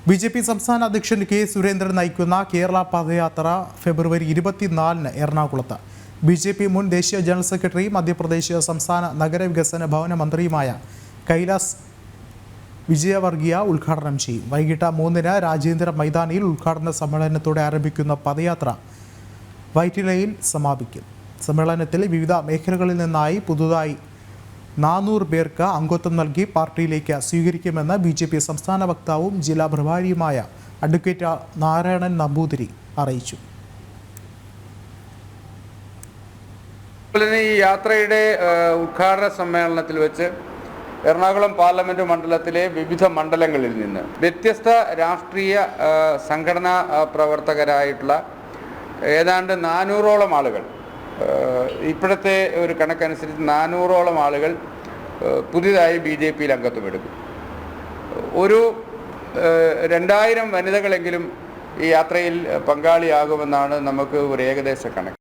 BJP. സംസ്ഥാന അധ്യക്ഷൻ K. Surendran നയിക്കുന്ന കേരള പദയാത്ര ഫെബ്രുവരി 24-ന് എറണാകുളത്ത്. ബി.ജെ.പി. മുൻ ദേശീയ ജനറൽ സെക്രട്ടറിയും മധ്യപ്രദേശ് സംസ്ഥാന നഗരവികസന ഭവന മന്ത്രിയുമായ കൈലാസ് വിജയവർഗിയ ഉദ്ഘാടനം ചെയ്യും. വൈകിട്ട് 3-ന് രാജേന്ദ്ര മൈതാനിയിൽ ഉദ്ഘാടന സമ്മേളനത്തോടെ ആരംഭിക്കുന്ന പദയാത്ര വൈറ്റിലയിൽ സമാപിക്കും. സമ്മേളനത്തിൽ വിവിധ മേഖലകളിൽ നിന്നായി പുതുതായി 400 പേർക്ക് അംഗത്വം നൽകി പാർട്ടിയിലേക്ക് സ്വീകരിക്കുമെന്ന് ബി.ജെ.പി. സംസ്ഥാന വക്താവും ജില്ലാ പ്രഭാരിയുമായ അഡ്വക്കേറ്റ് നാരായണൻ നമ്പൂതിരി അറിയിച്ചു. ഈ യാത്രയുടെ ഉദ്ഘാടന സമ്മേളനത്തിൽ വെച്ച് എറണാകുളം പാർലമെന്റ് മണ്ഡലത്തിലെ വിവിധ മണ്ഡലങ്ങളിൽ നിന്ന് വ്യത്യസ്ത രാഷ്ട്രീയ സംഘടനാ പ്രവർത്തകരായിട്ടുള്ള ഏതാണ്ട് 400ഓളം ആളുകൾ, ഇപ്പോഴത്തെ ഒരു കണക്കനുസരിച്ച് 400ഓളം ആളുകൾ പുതിയതായി ബി.ജെ.പിയിൽ അംഗത്വമെടുക്കും. ഒരു 2000 വനിതകളെങ്കിലും ഈ യാത്രയിൽ പങ്കാളിയാകുമെന്നാണ് നമുക്ക് ഒരു ഏകദേശ കണക്ക്.